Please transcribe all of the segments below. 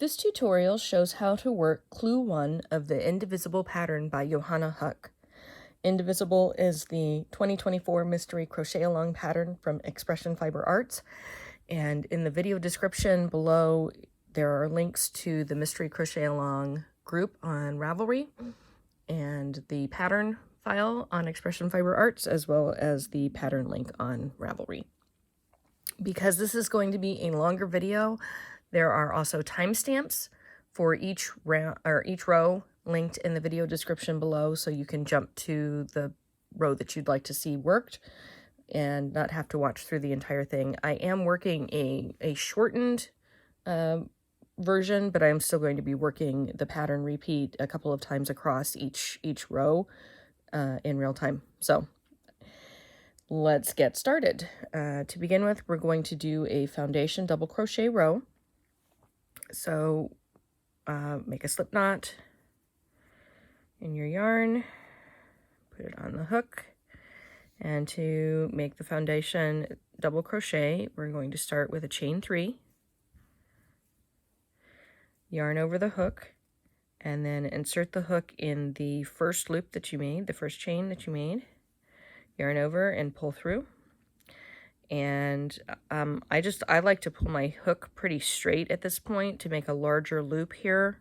This tutorial shows how to work Clue 1 of the Indivisible pattern by Johanna Huck. Indivisible is the 2024 Mystery Crochet Along pattern from Expression Fiber Arts, and in the video description below there are links to the Mystery Crochet Along group on Ravelry and the pattern file on Expression Fiber Arts, as well as the pattern link on Ravelry. Because this is going to be a longer video, there are also timestamps for each row linked in the video description below, so you can jump to the row that you'd like to see worked and not have to watch through the entire thing. I am working a shortened version, but I'm still going to be working the pattern repeat a couple of times across each row in real time. So let's get started. To begin with, we're going to do a foundation double crochet row. So make a slip knot in your yarn, put it on the hook, and to make the foundation double crochet, we're going to start with a chain 3, yarn over the hook, and then insert the hook in the first loop that you made, the first chain that you made, yarn over and pull through. And I like to pull my hook pretty straight at this point to make a larger loop here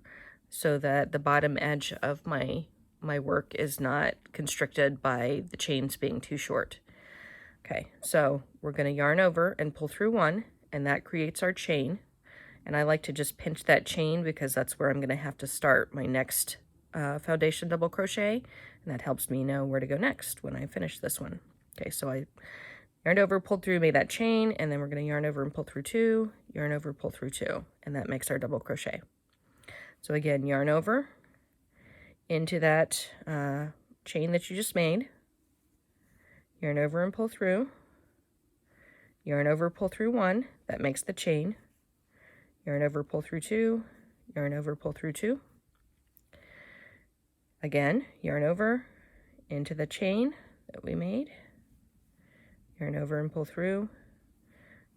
so that the bottom edge of my work is not constricted by the chains being too short. Okay, so we're going to yarn over and pull through 1, and that creates our chain. And I like to just pinch that chain because that's where I'm going to have to start my next foundation double crochet, and that helps me know where to go next when I finish this one. Okay, so I yarned over, pulled through, made that chain, and then we're going to yarn over and pull through 2, yarn over, pull through 2, and that makes our double crochet. So again, yarn over into that chain that you just made, yarn over and pull through, yarn over, pull through 1, that makes the chain, yarn over, pull through 2, yarn over, pull through 2, again, yarn over into the chain that we made, yarn over and pull through,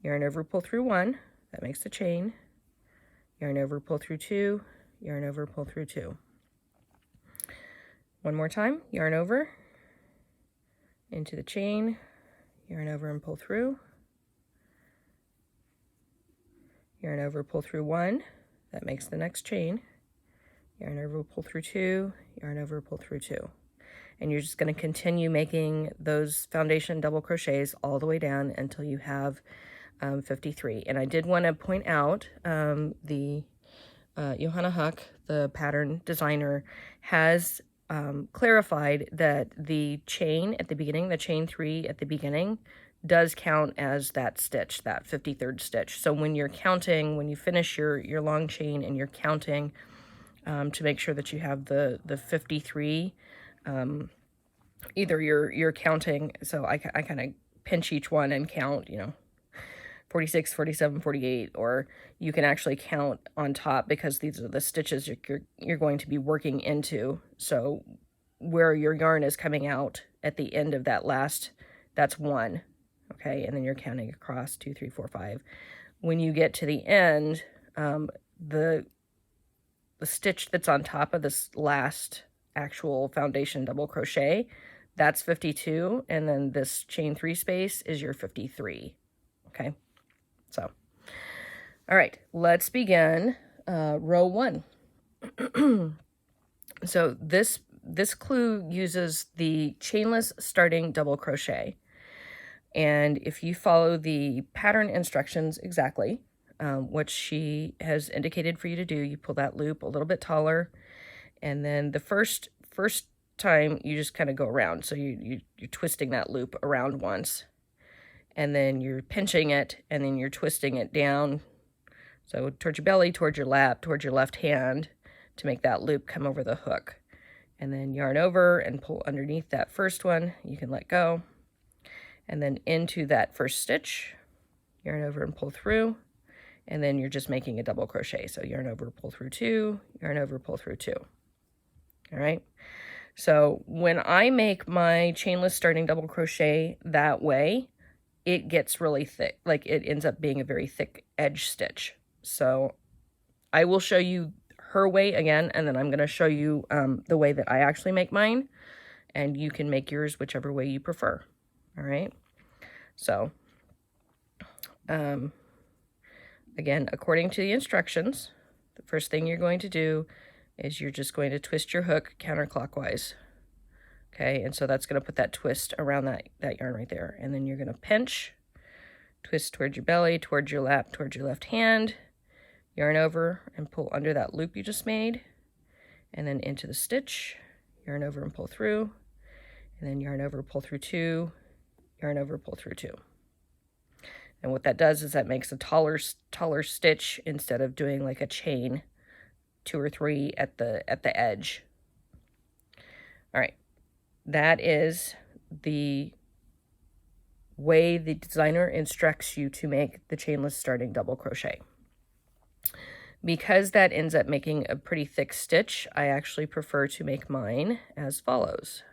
yarn over, pull through 1, that makes the chain, yarn over, pull through 2, yarn over, pull through 2. One more time, yarn over into the chain, yarn over and pull through, yarn over, pull through 1, that makes the next chain, yarn over, pull through 2, yarn over, pull through 2. And you're just going to continue making those foundation double crochets all the way down until you have 53. And I did want to point out the Johanna Huck, the pattern designer, has clarified that the chain at the beginning, the chain 3 at the beginning, does count as that stitch, that 53rd stitch. So when you're counting, when you finish your long chain and you're counting to make sure that you have the 53, either you're counting, so I kind of pinch each one and count, 46, 47, 48, or you can actually count on top because these are the stitches you're going to be working into. So where your yarn is coming out at the end of that last, that's 1, okay, and then you're counting across 2, 3, 4, 5. When you get to the end, the stitch that's on top of this last actual foundation double crochet, that's 52, and then this chain 3 space is your 53. Okay, so all right, let's begin row 1. So this clue uses the chainless starting double crochet, and if you follow the pattern instructions exactly, what she has indicated for you to do, you pull that loop a little bit taller, and then the first time you just kind of go around. So you're twisting that loop around once, and then you're pinching it, and then you're twisting it down. So towards your belly, towards your lap, towards your left hand to make that loop come over the hook. And then yarn over and pull underneath that first one. You can let go. And then into that first stitch, yarn over and pull through. And then you're just making a double crochet. So yarn over, pull through 2, yarn over, pull through 2. All right. So when I make my chainless starting double crochet that way, it gets really thick. Like it ends up being a very thick edge stitch. So I will show you her way again, and then I'm going to show you the way that I actually make mine, and you can make yours whichever way you prefer. All right. So, again, according to the instructions, the first thing you're going to do is you're just going to twist your hook counterclockwise. Okay, and so that's going to put that twist around that yarn right there. And then you're going to pinch, twist towards your belly, towards your lap, towards your left hand, yarn over and pull under that loop you just made, and then into the stitch, yarn over and pull through, and then yarn over, pull through 2, yarn over, pull through 2. And what that does is that makes a taller stitch instead of doing like a chain 2 or 3 at the edge. All right. That is the way the designer instructs you to make the chainless starting double crochet. Because that ends up making a pretty thick stitch, I actually prefer to make mine as follows.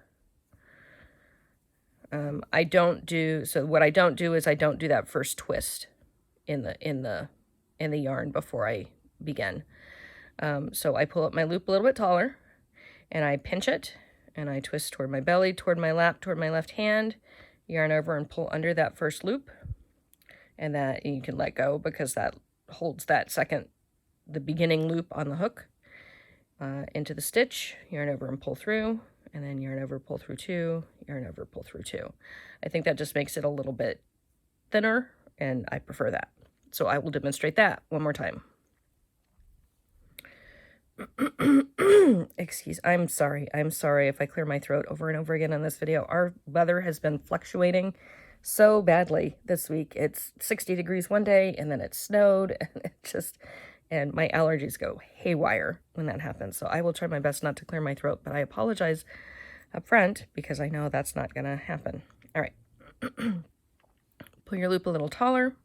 What I don't do is I don't do that first twist in the yarn before I begin. So I pull up my loop a little bit taller, and I pinch it, and I twist toward my belly, toward my lap, toward my left hand, yarn over and pull under that first loop, and that you can let go because that holds that the beginning loop on the hook, into the stitch, yarn over and pull through, and then yarn over, pull through 2, yarn over, pull through 2. I think that just makes it a little bit thinner, and I prefer that. So I will demonstrate that one more time. I'm sorry if I clear my throat over and over again in this video. Our weather has been fluctuating so badly this week. It's 60 degrees one day, and then it snowed, and my allergies go haywire when that happens. So I will try my best not to clear my throat, but I apologize up front because I know that's not going to happen. All right. Pull your loop a little taller,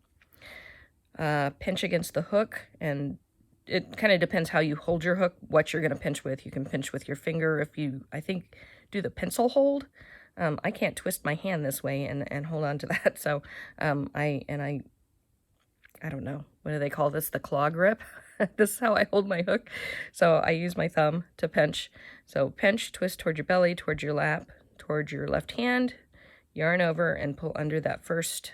pinch against the hook, and it kind of depends how you hold your hook, what you're going to pinch with. You can pinch with your finger if you, I think, do the pencil hold. I can't twist my hand this way and hold on to that. So I don't know, what do they call this? The claw grip. This is how I hold my hook. So I use my thumb to pinch. So pinch, twist toward your belly, towards your lap, towards your left hand, yarn over and pull under that first.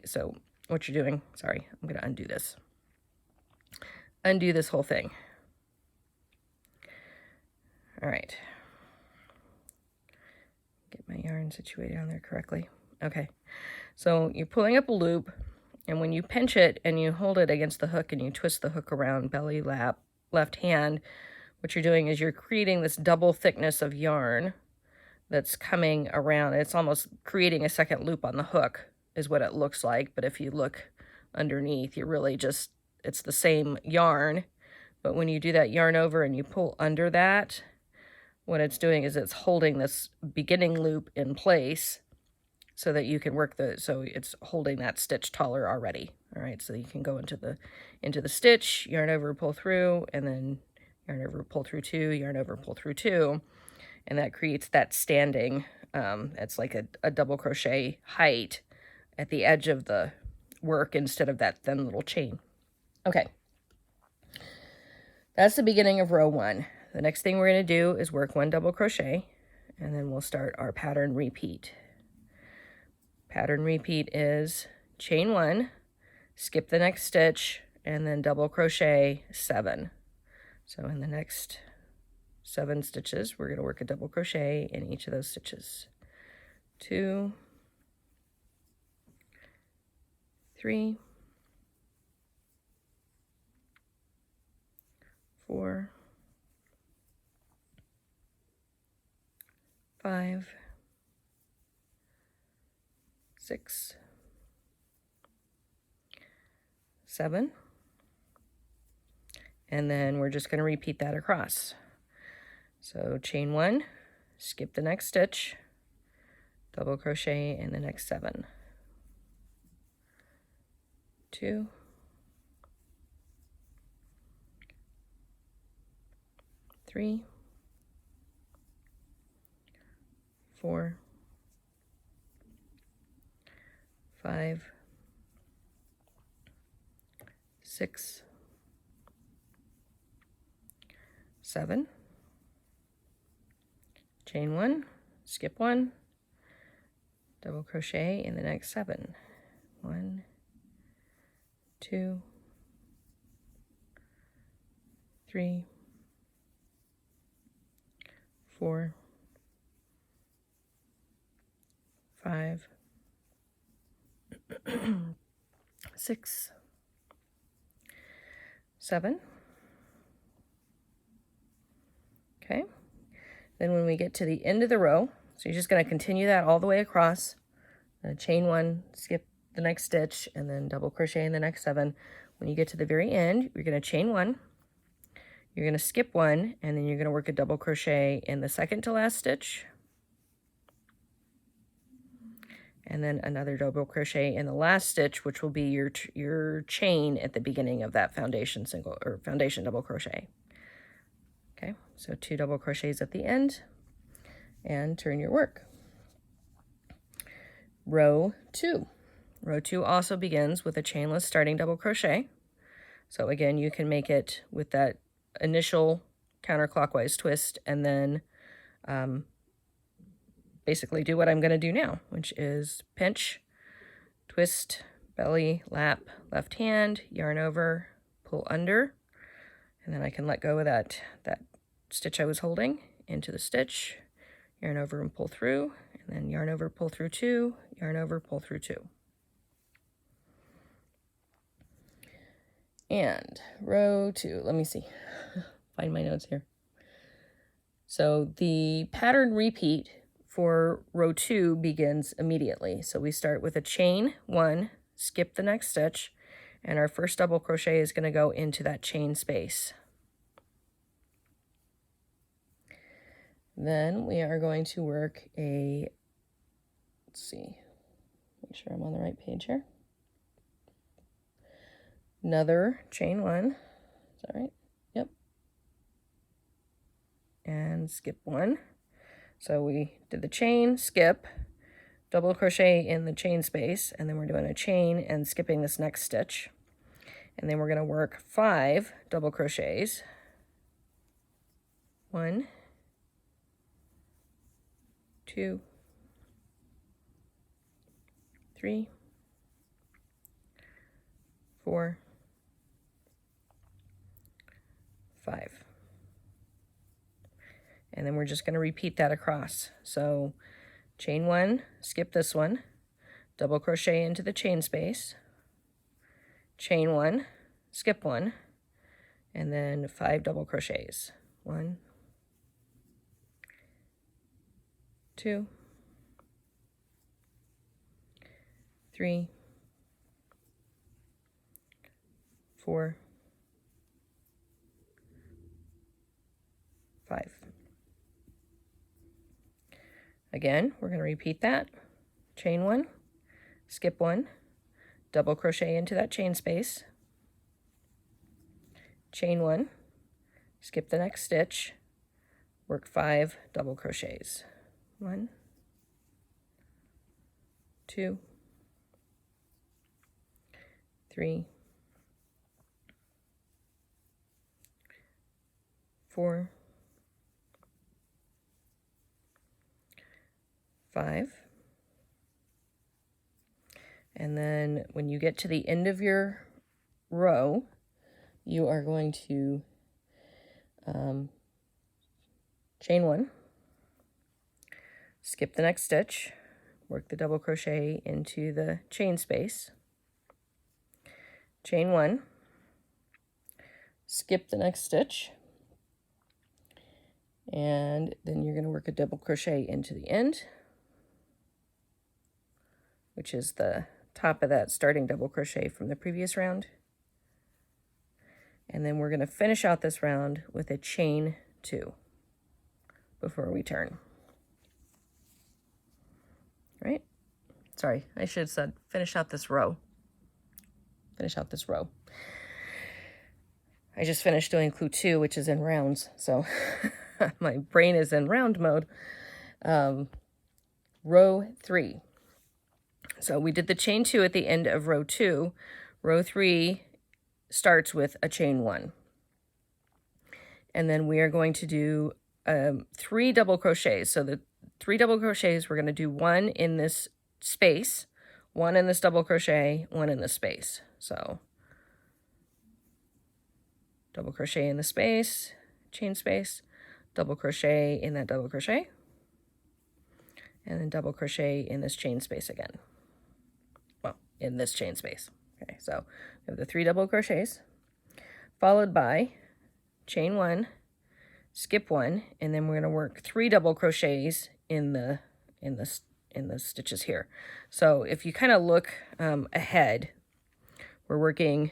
So what you're doing, sorry, I'm going to undo this. Undo this whole thing. All right. Get my yarn situated on there correctly. Okay. So you're pulling up a loop, and when you pinch it and you hold it against the hook and you twist the hook around belly, lap, left hand, what you're doing is you're creating this double thickness of yarn that's coming around. It's almost creating a second loop on the hook is what it looks like. But if you look underneath, you're really just, it's the same yarn, but when you do that yarn over and you pull under that, what it's doing is it's holding this beginning loop in place so that you can work so it's holding that stitch taller already. All right, so you can go into the stitch, yarn over, pull through, and then yarn over, pull through 2, yarn over, pull through 2, and that creates that standing, it's like a double crochet height at the edge of the work instead of that thin little chain. Okay, that's the beginning of row 1. The next thing we're going to do is work 1 double crochet, and then we'll start our pattern repeat. Pattern repeat is chain 1, skip the next stitch, and then double crochet 7. So in the next 7 stitches, we're going to work a double crochet in each of those stitches. 2, 3, 4, 5, 6, 7, and then we're just going to repeat that across. So chain 1, skip the next stitch, double crochet in the next 7. 2, 3, 4, 5, 6, 7, chain 1, skip 1, double crochet in the next 7. 1, 2, 3, 4, 5, 6, 7. Okay. Then when we get to the end of the row, so you're just going to continue that all the way across, chain 1, skip the next stitch, and then double crochet in the next 7. When you get to the very end, you're going to chain 1, you're going to skip 1, and then you're going to work a double crochet in the second to last stitch, and then another double crochet in the last stitch, which will be your chain at the beginning of that foundation single or foundation double crochet. Okay, so 2 double crochets at the end, and turn your work. Row 2. Row 2 also begins with a chainless starting double crochet. So again, you can make it with that initial counterclockwise twist, and then basically do what I'm going to do now, which is pinch, twist, belly, lap, left hand, yarn over, pull under, and then I can let go of that stitch I was holding into the stitch, yarn over and pull through, and then yarn over, pull through 2, yarn over, pull through 2. And row 2, let me see, find my notes here. So the pattern repeat for row 2 begins immediately. So we start with a chain 1, skip the next stitch, and our first double crochet is going to go into that chain space. Then we are going to work a, let's see, make sure I'm on the right page here. Another chain 1, is that right? Yep. And skip 1. So we did the chain, skip, double crochet in the chain space, and then we're doing a chain and skipping this next stitch. And then we're going to work 5 double crochets. 1, 2, 3, 4, 5. And then we're just going to repeat that across. So chain 1, skip this one, double crochet into the chain space, chain 1, skip 1, and then 5 double crochets. 1, 2, 3, 4, 5. Again, we're going to repeat that. Chain 1, skip 1, double crochet into that chain space, chain 1, skip the next stitch, work 5 double crochets. 1, 2, 3, 4, 5. And then when you get to the end of your row, you are going to chain 1, skip the next stitch, work the double crochet into the chain space, chain 1, skip the next stitch, and then you're going to work a double crochet into the end, which is the top of that starting double crochet from the previous round. And then we're going to finish out this round with a chain 2 before we turn. Right? Sorry, I should have said finish out this row. Finish out this row. I just finished doing clue 2, which is in rounds, so my brain is in round mode. Row 3. So we did the chain 2 at the end of row 2. Row 3 starts with a chain 1. and then we are going to do 3 double crochets. So the 3 double crochets, we're going to do 1 in this space, 1 in this double crochet, 1 in this space. So double crochet in the space, chain space, double crochet in that double crochet, and then double crochet in this chain space again. Well, in this chain space. Okay, so we have the 3 double crochets, followed by chain 1, skip 1, and then we're going to work 3 double crochets in the stitches here. So if you kind of look ahead, we're working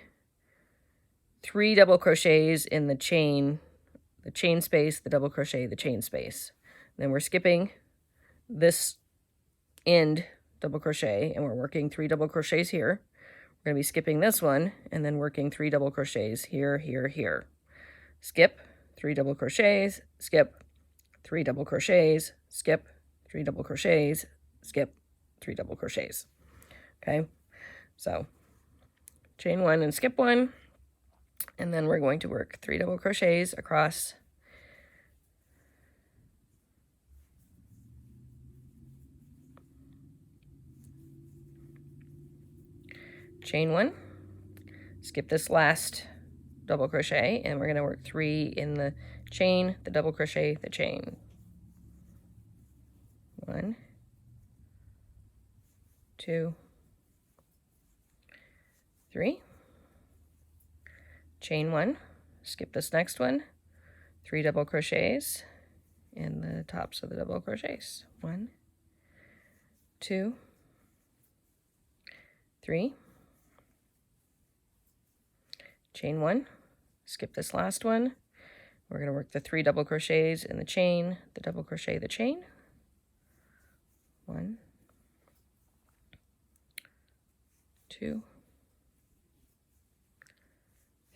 3 double crochets in the chain space, the double crochet, the chain space. Then we're skipping this end double crochet, and we're working 3 double crochets here. We're going to be skipping this one, and then working 3 double crochets here, here, here. Skip, 3 double crochets, skip, 3 double crochets, skip, 3 double crochets, skip, 3 double crochets. Okay, so chain 1 and skip 1, and then we're going to work 3 double crochets across chain 1, skip this last double crochet, and we're going to work 3 in the chain, the double crochet, the chain. 1, 2, 3, chain 1, skip this next one, 3 double crochets in the tops of the double crochets. 1, 2, 3, chain 1, skip this last one. We're going to work the 3 double crochets in the chain, the double crochet, the chain. 1, 2,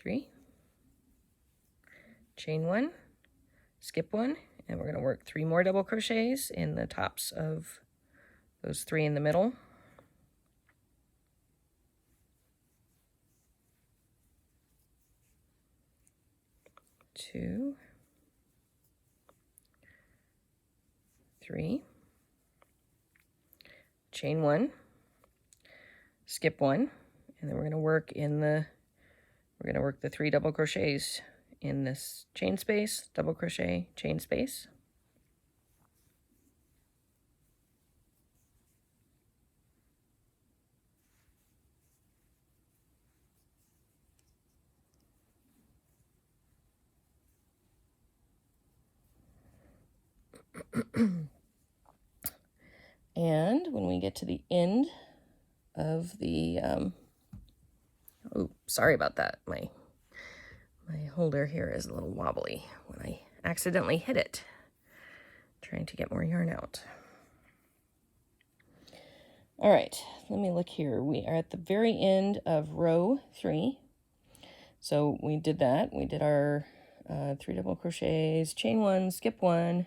3, chain 1, skip 1, and we're going to work 3 more double crochets in the tops of those 3 in the middle. 2, 3, chain 1, skip 1, and then we're going to work the 3 double crochets in this chain space, double crochet, chain space. And when we get to the end of the, oh, sorry about that. My holder here is a little wobbly when I accidentally hit it, trying to get more yarn out. All right, let me look here. We are at the very end of row 3. So we did that. We did our 3 double crochets, chain 1, skip 1,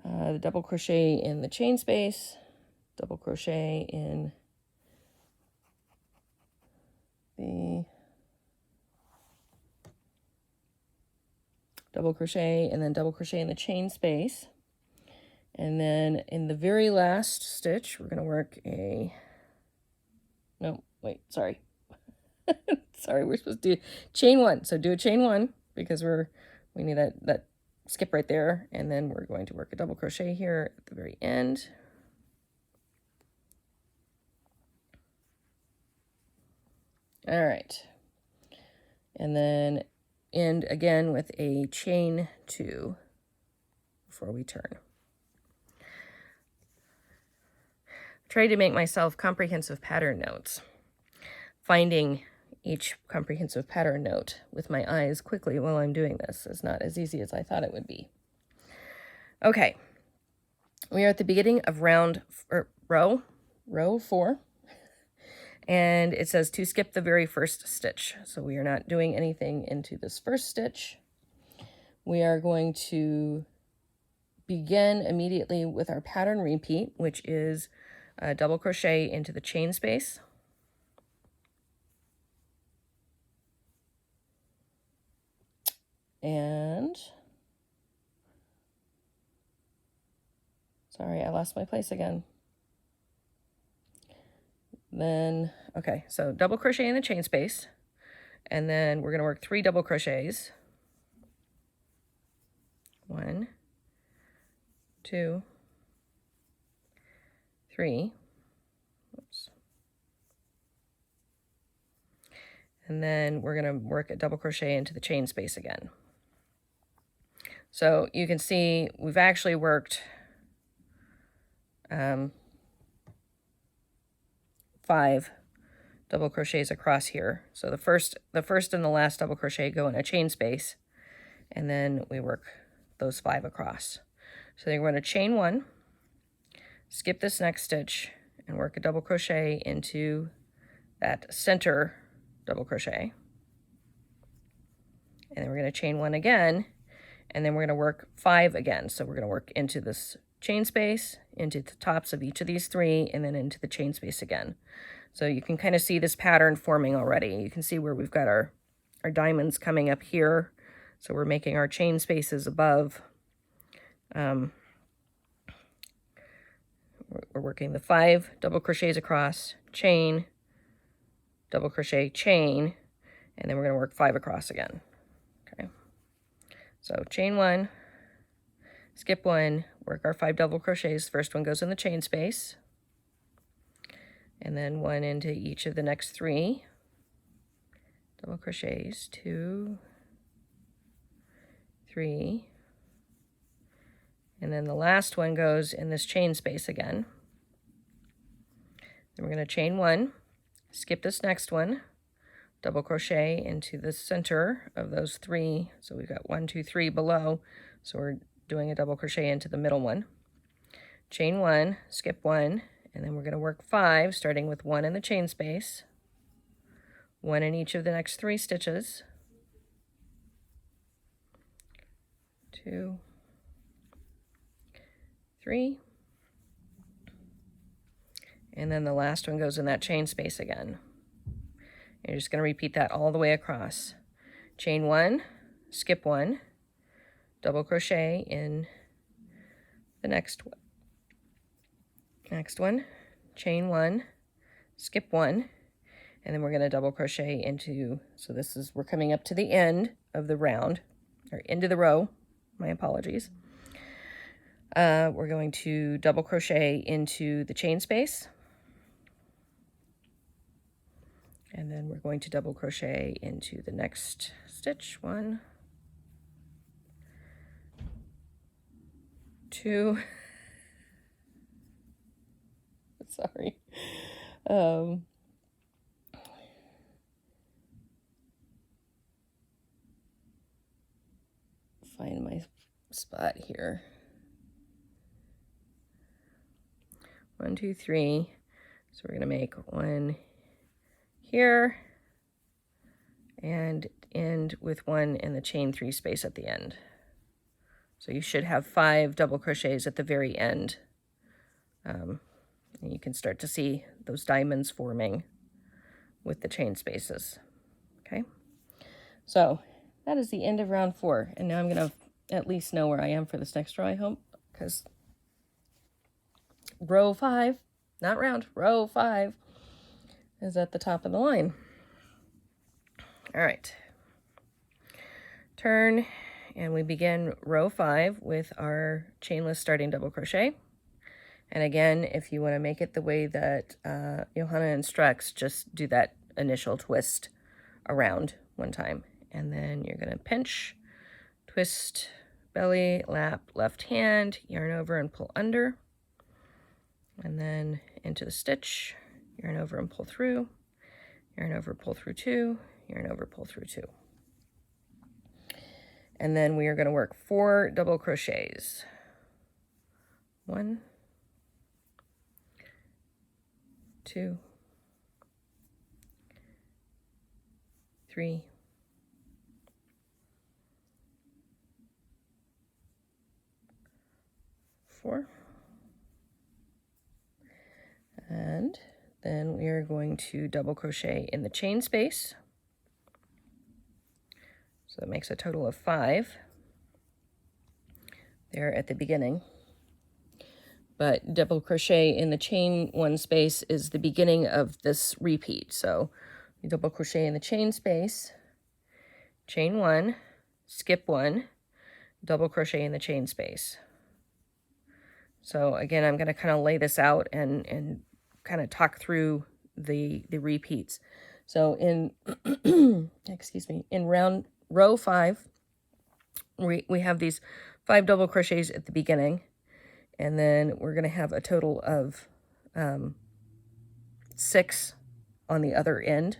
the double crochet in the chain space, double crochet in the double crochet, and then double crochet in the chain space. And then in the very last stitch, we're going to work a, no, wait, sorry. Sorry, we're supposed to do chain 1. So do a chain 1 because we need that skip right there, and then we're going to work a double crochet here at the very end. All right, and then end again with a chain 2 before we turn. Try to make myself comprehensive pattern notes. Finding each comprehensive pattern note with my eyes quickly while I'm doing this is not as easy as I thought it would be. Okay, we are at the beginning of row 4, and it says to skip the very first stitch. So we are not doing anything into this first stitch. We are going to begin immediately with our pattern repeat, which is a double crochet into the chain space. And sorry, I lost my place again. Then, okay, so double crochet in the chain space, and then we're going to work 3 double crochets. 1, 2, 3. Oops. And then we're going to work a double crochet into the chain space again. So you can see we've actually worked 5 double crochets across here. So the first and the last double crochet go in a chain space, and then we work those 5 across. So then we're going to chain 1, skip this next stitch, and work a double crochet into that center double crochet. And then we're going to chain 1 again, and then we're going to work 5 again. So we're going to work into this chain space, into the tops of each of these 3, and then into the chain space again. So you can kind of see this pattern forming already. You can see where we've got our diamonds coming up here. So we're making our chain spaces above. We're working the 5 double crochets across, chain, double crochet, chain, and then we're going to work 5 across again. Okay. So chain 1, skip 1, work our 5 double crochets. First one goes in the chain space, and then 1 into each of the next 3 double crochets, 2, 3, and then the last one goes in this chain space again. Then we're going to chain 1, skip this next one, double crochet into the center of those 3. So we've got 1, 2, 3 below. So we're doing a double crochet into the middle one. Chain 1, skip 1, and then we're going to work 5, starting with 1 in the chain space, 1 in each of the next 3 stitches, 2, 3, and then the last one goes in that chain space again. You're just going to repeat that all the way across. Chain 1, skip 1, double crochet in the next one, chain 1, skip 1, and then we're going to double crochet into, so this is, we're coming up to the end of the round, or into the row, my apologies. We're going to double crochet into the chain space, and then we're going to double crochet into the next stitch. 1, 2, sorry. Find my spot here. 1, 2, 3. So we're going to make 1 here and end with 1 in the chain 3 space at the end. So you should have 5 double crochets at the very end. And you can start to see those diamonds forming with the chain spaces. Okay, so that is the end of round 4, and now I'm going to at least know where I am for this next row, I hope, because row 5, not round, row 5 is at the top of the line. All right, turn, and we begin row 5 with our chainless starting double crochet. And again, if you want to make it the way that Johanna instructs, just do that initial twist around one time. And then you're going to pinch, twist, belly, lap, left hand, yarn over and pull under. And then into the stitch, yarn over and pull through, yarn over, pull through 2, yarn over, pull through 2. And then we are going to work 4 double crochets. 1, 2, 3, 4, and then we are going to double crochet in the chain space. So it makes a total of 5 there at the beginning. But double crochet in the chain 1 space is the beginning of this repeat. So you double crochet in the chain space, chain 1, skip 1, double crochet in the chain space. So again, I'm going to kind of lay this out and kind of talk through the repeats. So in excuse me, in row 5, we have these 5 double crochets at the beginning, and then we're going to have a total of 6 on the other end.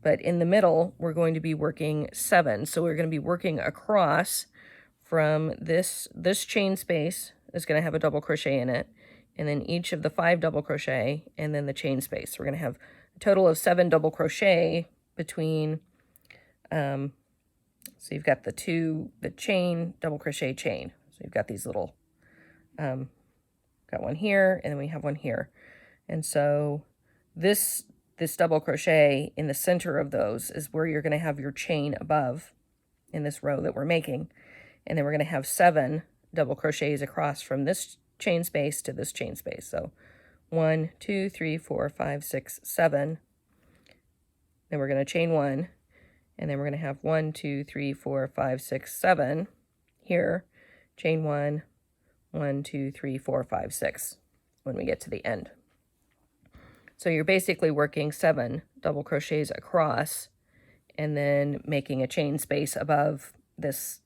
But in the middle, we're going to be working 7. So we're going to be working across from this chain space is going to have a double crochet in it, and then each of the 5 double crochet, and then the chain space. We're going to have a total of 7 double crochet between, so you've got the chain, double crochet, chain. So you've got these little, got one here, and then we have one here. And so this double crochet in the center of those is where you're going to have your chain above in this row that we're making. And then we're going to have 7 double crochets across from this chain space to this chain space. So 1, 2, 3, 4, 5, 6, 7. Then we're going to chain 1, and then we're going to have 1, 2, 3, 4, 5, 6, 7 here. Chain 1, 1, 2, 3, 4, 5, 6 when we get to the end. So you're basically working 7 double crochets across and then making a chain space above this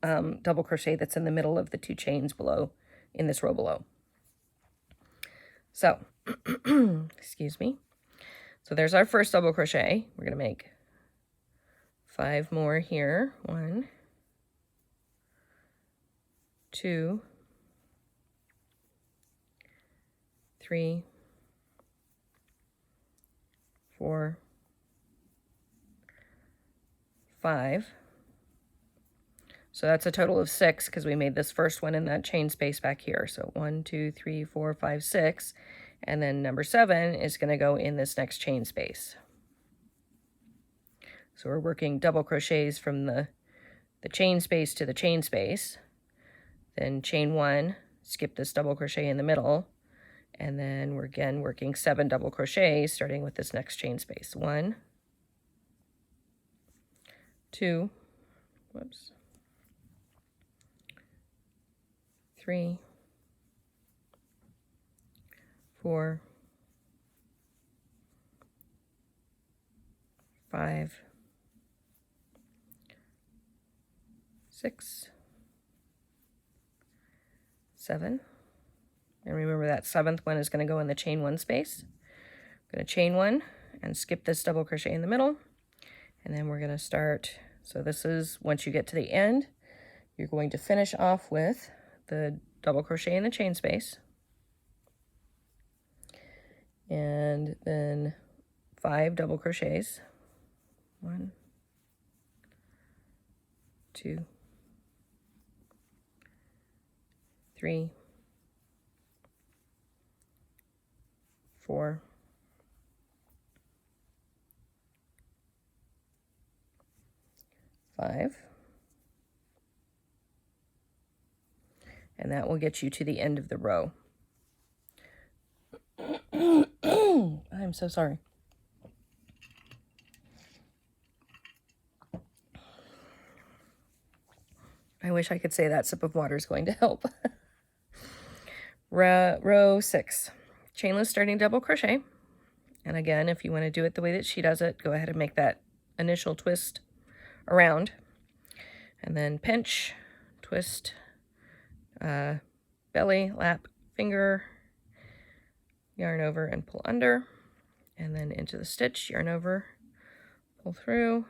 double crochet that's in the middle of the 2 chains below in this row below. So, excuse me. So there's our first double crochet. We're going to make 5 more here. 1, 2, 3, 4, 5. So that's a total of 6 because we made this first one in that chain space back here. So 1, 2, 3, 4, 5, 6. And then number 7 is going to go in this next chain space. So we're working double crochets from the chain space to the chain space. Then chain 1, skip this double crochet in the middle. And then we're again working 7 double crochets starting with this next chain space. 1, 2, whoops, 3, 4, 5, 6, 7. And remember that 7th one is going to go in the chain 1 space. I'm going to chain 1 and skip this double crochet in the middle. And then we're going to start. So this is once you get to the end, you're going to finish off with the double crochet in the chain space. And then 5 double crochets. 1, 2, 3, 4, 5. And that will get you to the end of the row. I'm so sorry. I wish I could say that sip of water is going to help. Row 6, chainless starting double crochet. And again, if you want to do it the way that she does it, go ahead and make that initial twist around. And then pinch, twist, belly, lap, finger, yarn over and pull under. And then into the stitch, yarn over, pull through,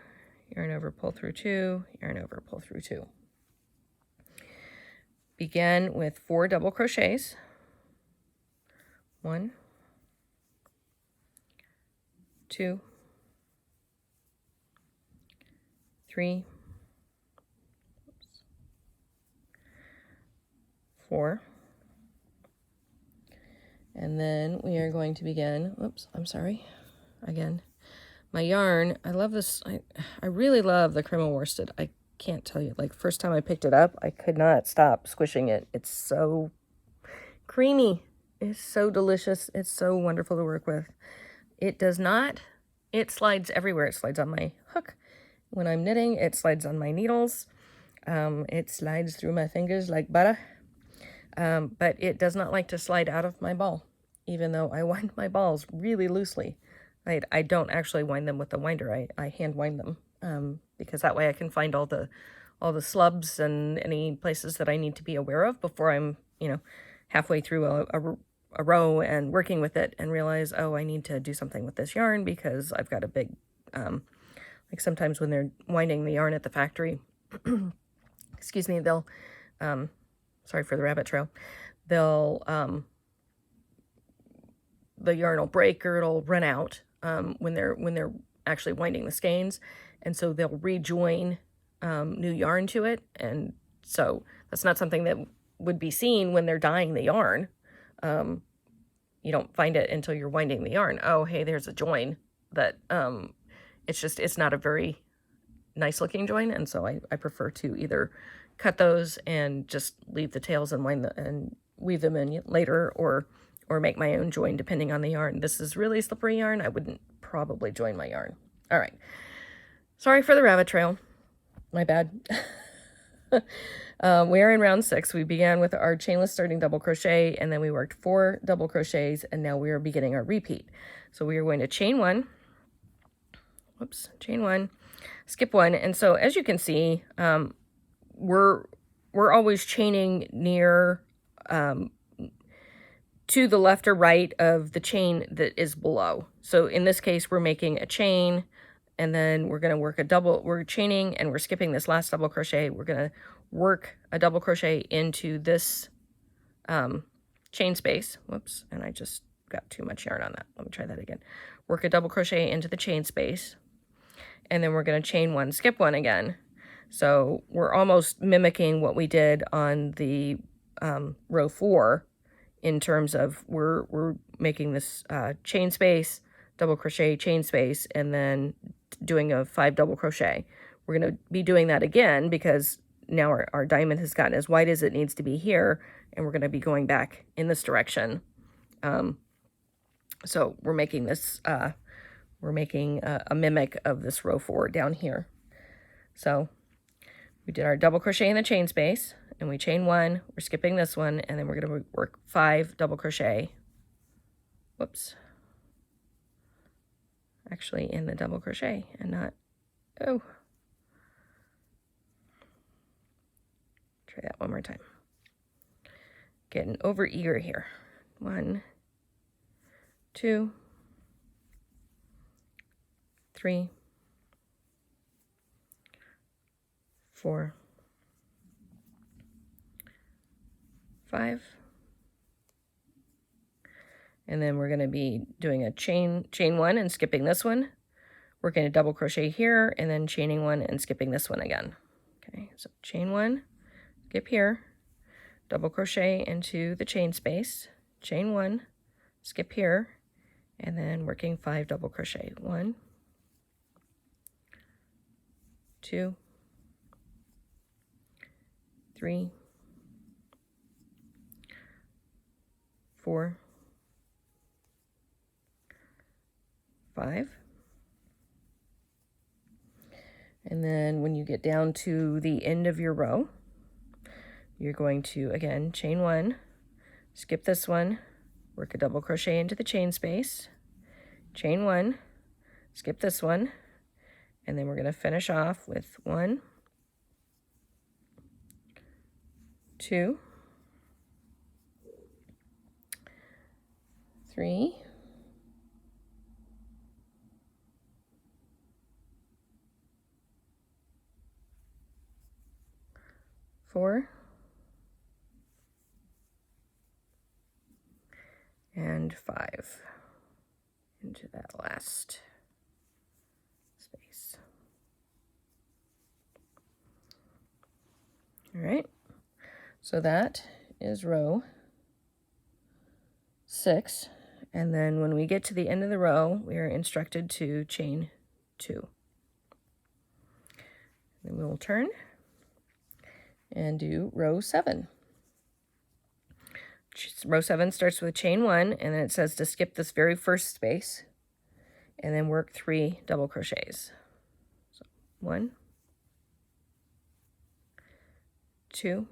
yarn over, pull through 2, yarn over, pull through 2. Begin with 4 double crochets. 1, 2, 3, 4. And then we are going to begin, oops, I'm sorry, again, my yarn. I love this. I really love the cream of worsted. I can't tell you, like, first time I picked it up, I could not stop squishing it. It's so creamy. It's so delicious. It's so wonderful to work with. It does not, it slides everywhere. It slides on my hook when I'm knitting. It slides on my needles. It slides through my fingers like butter. But it does not like to slide out of my ball, even though I wind my balls really loosely. I don't actually wind them with the winder. I hand wind them, because that way I can find all the slubs and any places that I need to be aware of before I'm, halfway through a row and working with it and realize, oh, I need to do something with this yarn because I've got a big, like sometimes when they're winding the yarn at the factory, excuse me, they'll, sorry for the rabbit trail, they'll, the yarn will break or it'll run out when they're actually winding the skeins, and so they'll rejoin new yarn to it, and so that's not something that would be seen when they're dyeing the yarn. You don't find it until you're winding the yarn. Oh, hey, there's a join that it's not a very nice looking join, and so I prefer to either cut those and just leave the tails and and weave them in later, or make my own join depending on the yarn. This is really slippery yarn. I wouldn't probably join my yarn. All right. Sorry for the rabbit trail. My bad. We are in round 6. We began with our chainless starting double crochet, and then we worked 4 double crochets, and now we are beginning our repeat. So we are going to chain 1, chain 1, skip 1, and so as you can see, we're always chaining near to the left or right of the chain that is below. So in this case, we're making a chain, and then we're going to work a double, we're chaining and we're skipping this last double crochet. We're going to work a double crochet into this chain space. Whoops, and I just got too much yarn on that. Let me try that again. Work a double crochet into the chain space, and then we're going to chain 1, skip 1 again. So we're almost mimicking what we did on the row 4 in terms of we're making this chain space, double crochet, chain space, and then doing a 5 double crochet. We're going to be doing that again because now our diamond has gotten as wide as it needs to be here, and we're going to be going back in this direction. So we're making this, we're making a mimic of this row 4 down here. So we did our double crochet in the chain space, and we chain 1, we're skipping this one, and then we're going to work 5 double crochet. Whoops. Actually in the double crochet and not, oh. Try that one more time. Getting over eager here. 1, 2, 3, 4, 5. And then we're going to be doing a chain 1 and skipping this one. We're going to double crochet here and then chaining 1 and skipping this one again. Okay, so chain 1, skip here, double crochet into the chain space, chain 1, skip here, and then working 5 double crochet. 1, 2, 3, 4, 5. And then when you get down to the end of your row, you're going to, again, chain 1, skip this one, work a double crochet into the chain space, chain 1, skip this one, and then we're going to finish off with 1, 2, 3, 4, and 5 into that last space. All right, so that is row 6, and then when we get to the end of the row, we are instructed to chain 2. Then we will turn and do row 7. Row 7 starts with chain 1, and then it says to skip this very first space and then work 3 double crochets. So 1, 2,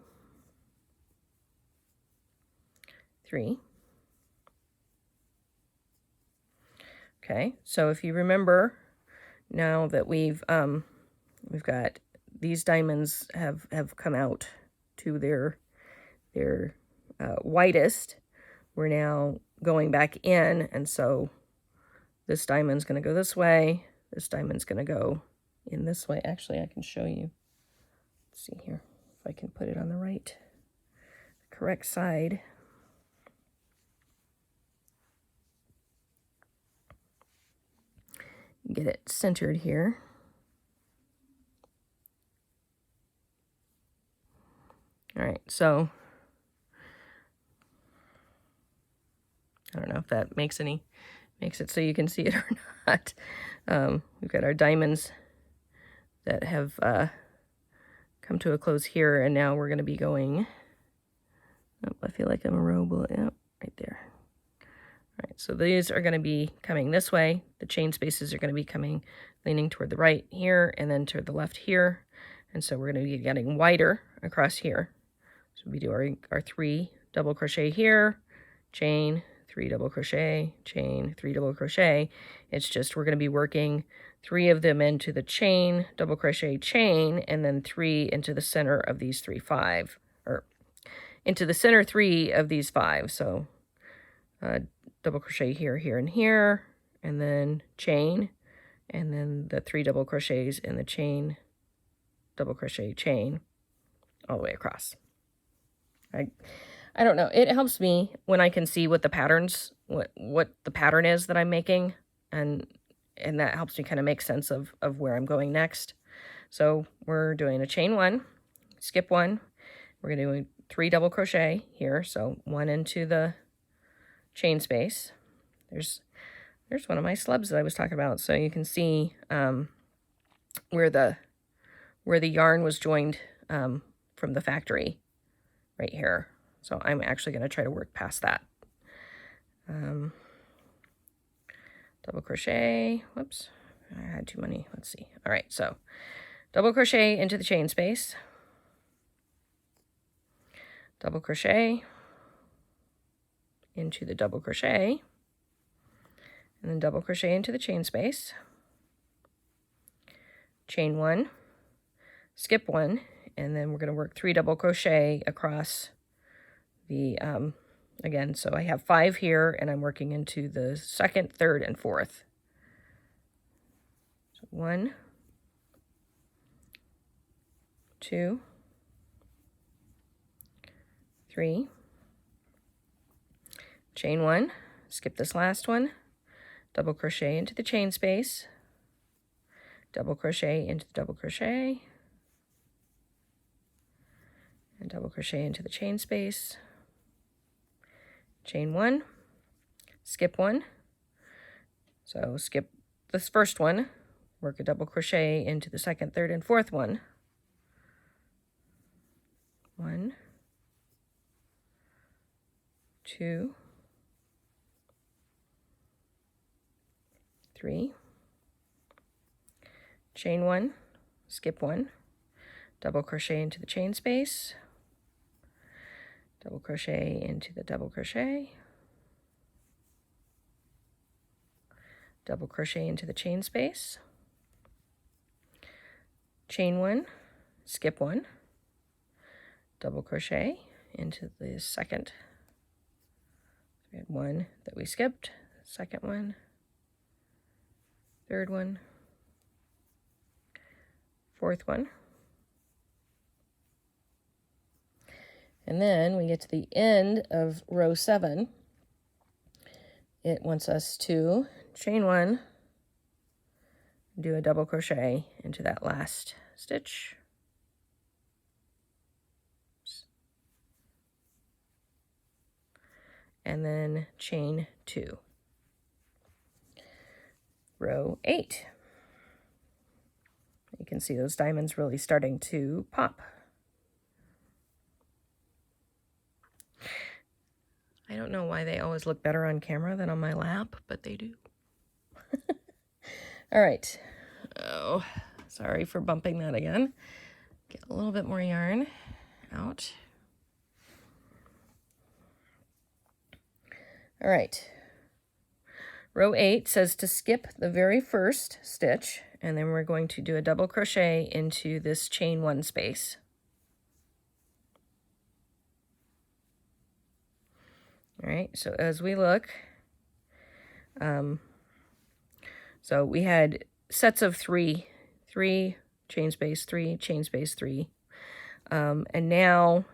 3. Okay, so if you remember, now that we've got these diamonds have come out to their widest, we're now going back in, and so this diamond's going to go this way, this diamond's going to go in this way. Actually, I can show you. Let's see here if I can put it on the correct side. Get it centered here. All right, so I don't know if that makes it so you can see it or not. We've got our diamonds that have come to a close here, and now we're going to be going. Oh, I feel like I'm a row bullet. Yep, right there. All right, so these are going to be coming this way. The chain spaces are going to be coming, leaning toward the right here, and then to the left here. And so we're going to be getting wider across here. So we do our 3 double crochet here, chain, 3 double crochet, chain, 3 double crochet. It's just we're going to be working 3 of them into the chain, double crochet, chain, and then 3 into the center of these 5, or into the center 3 of these 5. So double crochet here, here, and here, and then chain, and then the 3 double crochets in the chain, double crochet, chain, all the way across. I don't know. It helps me when I can see what the patterns, what the pattern is that I'm making, and that helps me kind of make sense of where I'm going next. So we're doing a chain 1, skip 1. We're going to do 3 double crochet here, so 1 into the chain space. There's one of my slubs that I was talking about, so you can see where the yarn was joined from the factory right here. So I'm actually going to try to work past that. Double crochet. Whoops, I had too many. Let's see. All right, so double crochet into the chain space. Double crochet into the double crochet, and then double crochet into the chain space. Chain 1, skip 1, and then we're going to work 3 double crochet across the again, so I have 5 here, and I'm working into the 2nd, 3rd, and 4th. So 1, 2, 3, chain 1, skip this last one, double crochet into the chain space, double crochet into the double crochet, and double crochet into the chain space, chain 1, skip 1. So skip this first one, work a double crochet into the 2nd, 3rd, and 4th one. 1, 2, 3, chain 1, skip 1, double crochet into the chain space, double crochet into the double crochet, double crochet into the chain space, chain 1, skip 1, double crochet into the 2nd. We had 1 that we skipped, 2nd one, 3rd one, 4th one. And then we get to the end of row 7. It wants us to chain 1, do a double crochet into that last stitch. And then chain 2. Row 8. You can see those diamonds really starting to pop. I don't know why they always look better on camera than on my lap, but they do. All right. Oh, sorry for bumping that again. Get a little bit more yarn out. All right. Row 8 says to skip the very first stitch, and then we're going to do a double crochet into this chain 1 space. All right, so as we look, so we had sets of three chain space, 3 chain space, 3, and now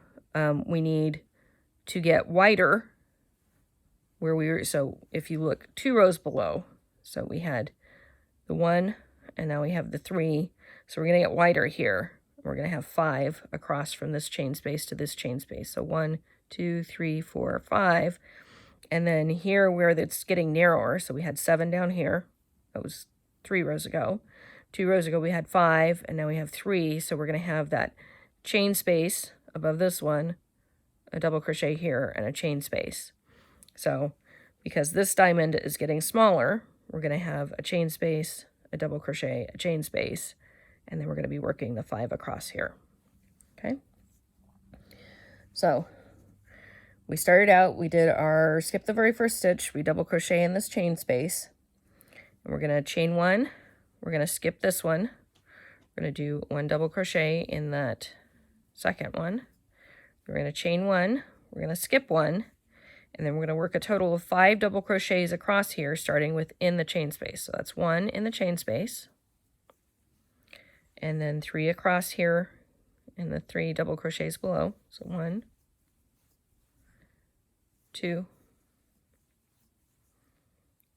we need to get wider where we were. So if you look 2 rows below, so we had the 1 and now we have the 3, so we're going to get wider here. We're going to have 5 across from this chain space to this chain space. So 1, 2, 3, 4, 5, and then here where it's getting narrower, so we had 7 down here. That was 3 rows ago. 2 rows ago we had 5, and now we have 3, so we're going to have that chain space above this one, a double crochet here, and a chain space. So because this diamond is getting smaller, we're going to have a chain space, a double crochet, a chain space, and then we're going to be working the 5 across here. Okay? So we started out, we did our skip the very first stitch, we double crochet in this chain space, and we're going to chain 1, we're going to skip this one, we're going to do 1 double crochet in that second one, we're going to chain 1, we're going to skip 1, and then we're going to work a total of 5 double crochets across here, starting within the chain space. So that's 1 in the chain space, and then 3 across here in the 3 double crochets below. So 1, 2,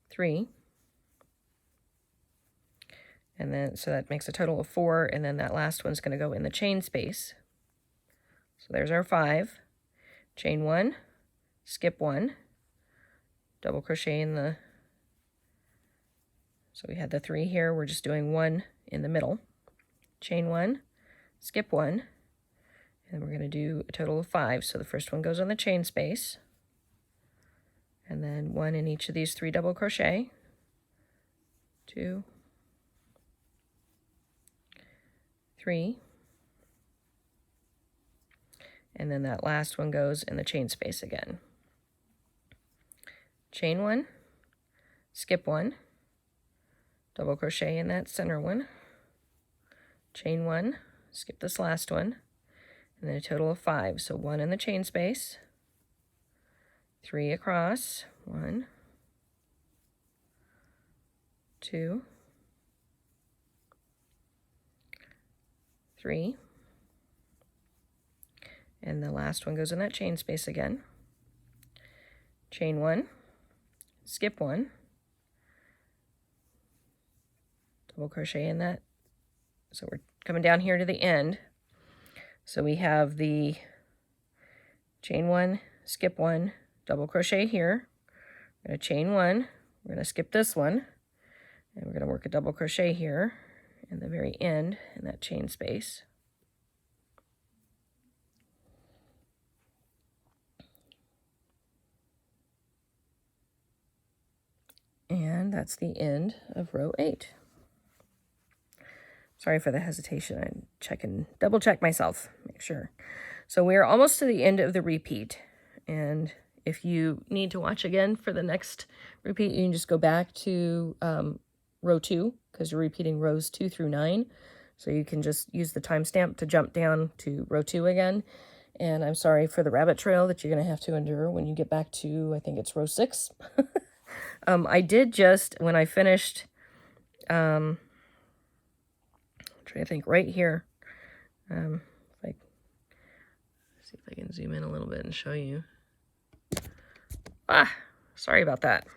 3, and then so that makes a total of 4, and then that last one's going to go in the chain space. So there's our 5, chain 1, skip 1, double crochet in the, so we had the 3 here, we're just doing 1 in the middle, chain 1, skip 1, and we're going to do a total of 5. So the first one goes on the chain space, and then 1 in each of these 3 double crochet, 2, 3, and then that last one goes in the chain space again. Chain 1, skip 1, double crochet in that center one, chain 1, skip this last one, and then a total of 5. So 1 in the chain space, 3 across, 1, 2, 3, and the last one goes in that chain space again, chain 1, skip 1, double crochet in that. So we're coming down here to the end. So we have the chain 1, skip 1, double crochet here. We're going to chain 1, we're going to skip this one, and we're going to work a double crochet here in the very end in that chain space. And that's the end of row 8. Sorry for the hesitation. I'm double check myself, make sure. So we're almost to the end of the repeat. And if you need to watch again for the next repeat, you can just go back to row 2, because you're repeating rows 2 through 9. So you can just use the timestamp to jump down to row 2 again. And I'm sorry for the rabbit trail that you're going to have to endure when you get back to, I think it's row 6. I did just, when I finished, I'm trying to think right here, see if I can zoom in a little bit and show you. Sorry about that.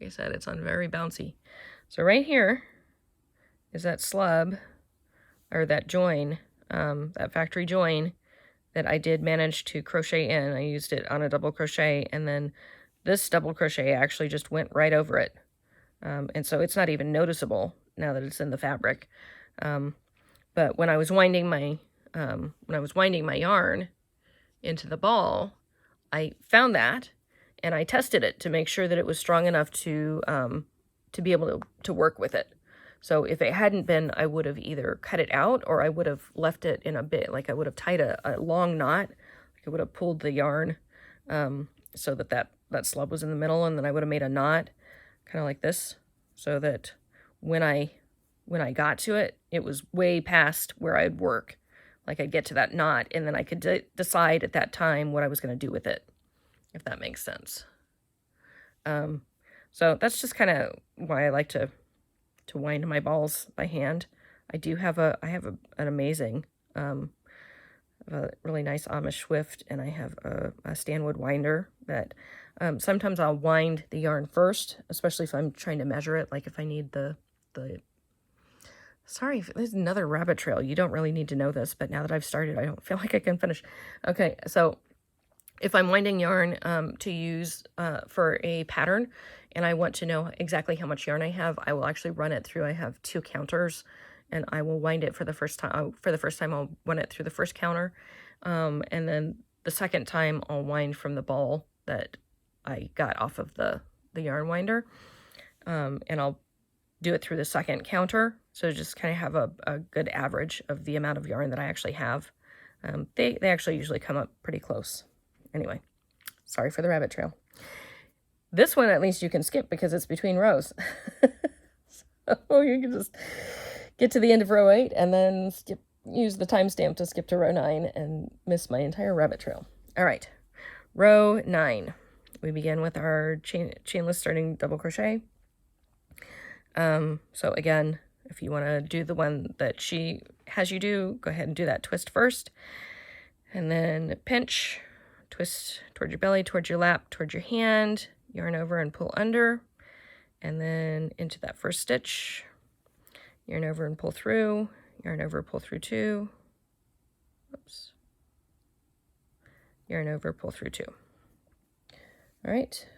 Like I said, it's on very bouncy. So right here is that slub, or that join, that factory join that I did manage to crochet in. I used it on a double crochet, and then this double crochet actually just went right over it. And so it's not even noticeable now that it's in the fabric. But when I was winding my yarn into the ball, I found that, and I tested it to make sure that it was strong enough to be able to work with it. So if it hadn't been, I would have either cut it out, or I would have left it in a bit, like I would have tied a long knot. I would have pulled the yarn so that slub was in the middle, and then I would have made a knot kind of like this, so that when I got to it, it was way past where I'd work. Like I'd get to that knot, and then I could decide at that time what I was going to do with it, if that makes sense. So that's just kind of why I like to wind my balls by hand. I have an amazing, a really nice Amish Swift, and I have a Stanwood winder that sometimes I'll wind the yarn first, especially if I'm trying to measure it, like if I need the sorry, there's another rabbit trail. You don't really need to know this, but now that I've started, I don't feel like I can finish. Okay, so if I'm winding yarn to use for a pattern, and I want to know exactly how much yarn I have, I will actually run it through. I have 2 counters, and I will wind it for the first time. I'll run it through the first counter, and then the second time I'll wind from the ball that I got off of the yarn winder, and I'll do it through the second counter. So just kind of have a good average of the amount of yarn that I actually have. They actually usually come up pretty close. Anyway, sorry for the rabbit trail. This one, at least you can skip because it's between rows. So you can just get to the end of row 8 and then use the timestamp to skip to row 9 and miss my entire rabbit trail. All right, row 9. We begin with our chainless starting double crochet. So again, if you want to do the one that she has you do, go ahead and do that twist first, and then pinch, twist towards your belly, towards your lap, towards your hand, yarn over and pull under, and then into that first stitch, yarn over and pull through, yarn over, pull through 2, oops, yarn over, pull through 2. All right,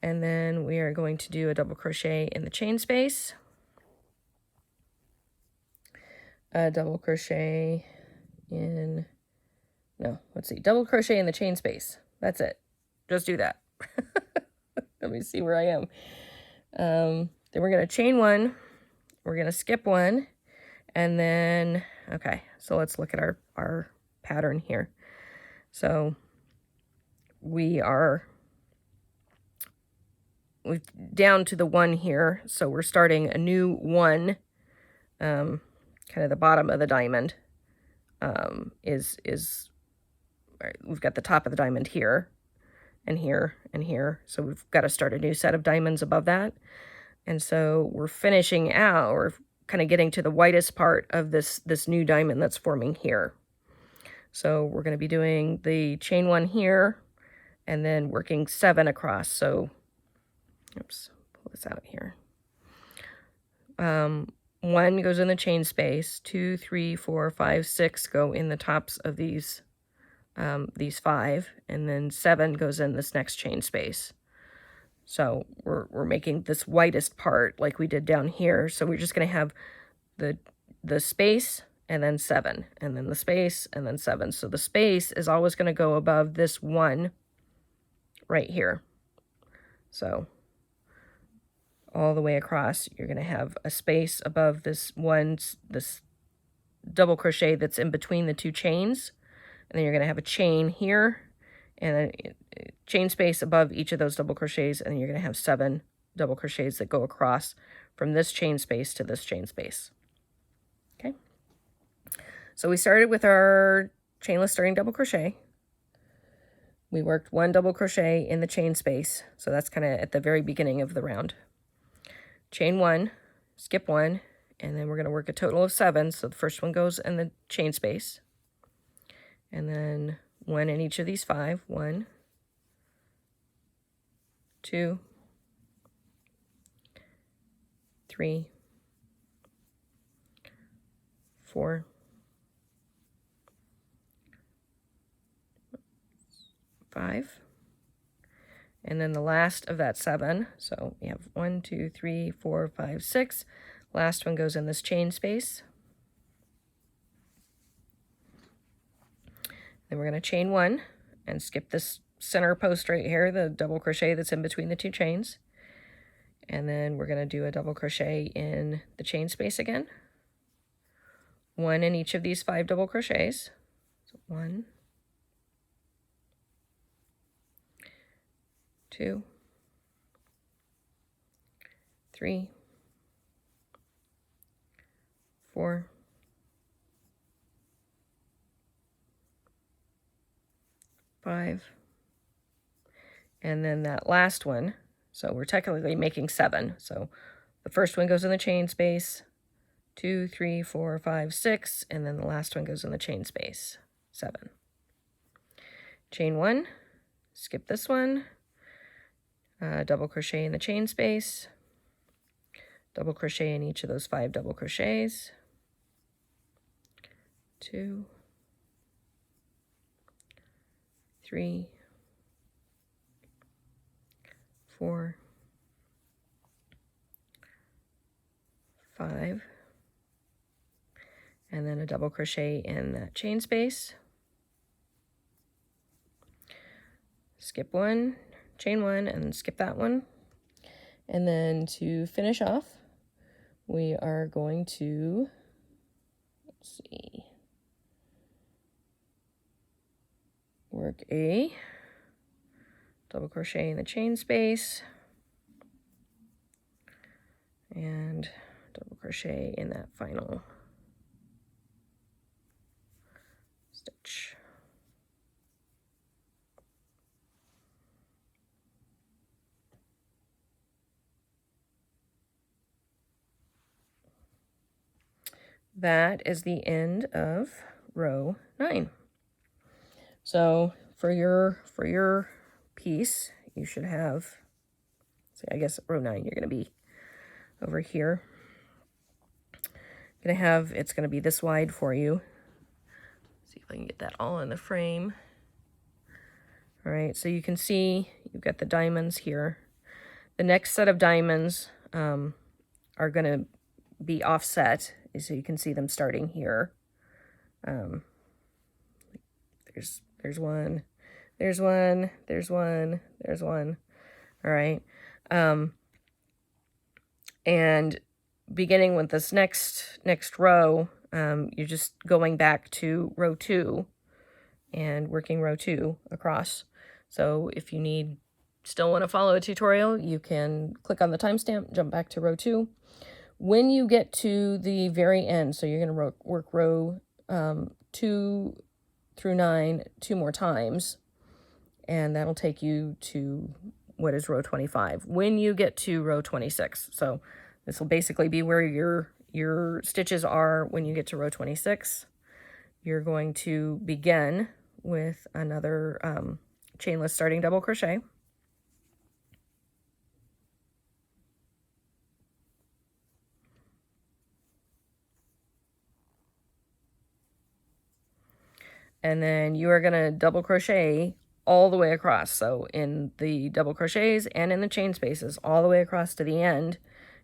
and then we are going to do a double crochet in the chain space, a double crochet in, no, let's see, double crochet in the chain space. That's it. Just do that. Let me see where I am. Then we're going to chain 1, we're going to skip 1, and then, okay, so let's look at our pattern here. So we're down to the 1 here, so we're starting a new 1, kind of the bottom of the diamond is we've got the top of the diamond here, and here, and here, so we've got to start a new set of diamonds above that. And so we're finishing out, or kind of getting to the whitest part of this new diamond that's forming here. So we're going to be doing the chain 1 here, and then working 7 across. So, oops, pull this out here. 1 goes in the chain space, 2, 3, 4, 5, 6 go in the tops of these 5, and then 7 goes in this next chain space. So we're making this whitest part like we did down here. So we're just going to have the space and then 7, and then the space and then 7. So the space is always going to go above this 1 right here. So all the way across, you're going to have a space above this double crochet that's in between the 2 chains. And then you're going to have a chain here, and then chain space above each of those double crochets, and then you're going to have 7 double crochets that go across from this chain space to this chain space. Okay. So we started with our chainless starting double crochet. We worked 1 double crochet in the chain space, so that's kind of at the very beginning of the round. Chain 1, skip 1, and then we're going to work a total of 7. So the first one goes in the chain space, and then 1 in each of these 5. 1, 2, 3, 4, 5, and then the last of that 7. So we have 1, 2, 3, 4, 5, 6. Last one goes in this chain space. Then we're going to chain 1 and skip this center post right here, the double crochet that's in between the 2 chains. And then we're going to do a double crochet in the chain space again. 1 in each of these 5 double crochets. So 1, 2, 3, 4, 5, and then that last one, so we're technically making 7. So the first one goes in the chain space, 2, 3, 4, 5, 6, and then the last one goes in the chain space, 7. Chain 1, skip this one, double crochet in the chain space, double crochet in each of those 5 double crochets, 2, 3, 4, 5, and then a double crochet in that chain space. Skip 1, chain 1, and skip that one. And then to finish off, we are going to, let's see, work a double crochet in the chain space and double crochet in that final stitch. That is the end of row 9. So for your piece, you should have, see, I guess row 9, you're going to be over here. It's going to be this wide for you. See if I can get that all in the frame. All right, so you can see you've got the diamonds here. The next set of diamonds are going to be offset, so you can see them starting here. There's one, there's one, there's one, there's one. All right. And beginning with this next row, you're just going back to row 2 and working row 2 across. So if you still want to follow a tutorial, you can click on the timestamp, jump back to row 2. When you get to the very end, so you're going to work row 2 through 9 2 more times, and that'll take you to what is row 25. When you get to row 26, so this will basically be where your stitches are when you get to row 26. You're going to begin with another chainless starting double crochet. And then you are going to double crochet all the way across. So in the double crochets and in the chain spaces, all the way across to the end,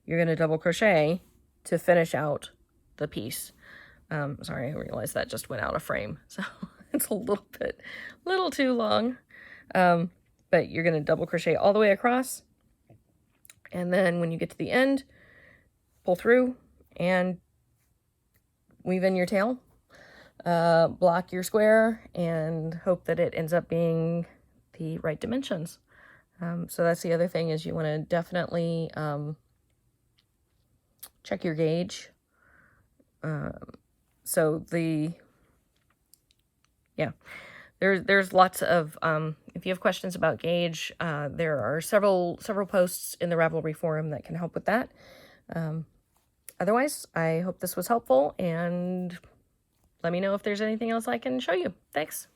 you're going to double crochet to finish out the piece. Sorry, I realized that just went out of frame. So it's a little too long. But you're going to double crochet all the way across. And then when you get to the end, pull through and weave in your tail. Block your square and hope that it ends up being the right dimensions. So that's the other thing, is you want to definitely check your gauge. There's lots of, if you have questions about gauge, there are several posts in the Ravelry forum that can help with that. Otherwise, I hope this was helpful, and let me know if there's anything else I can show you. Thanks.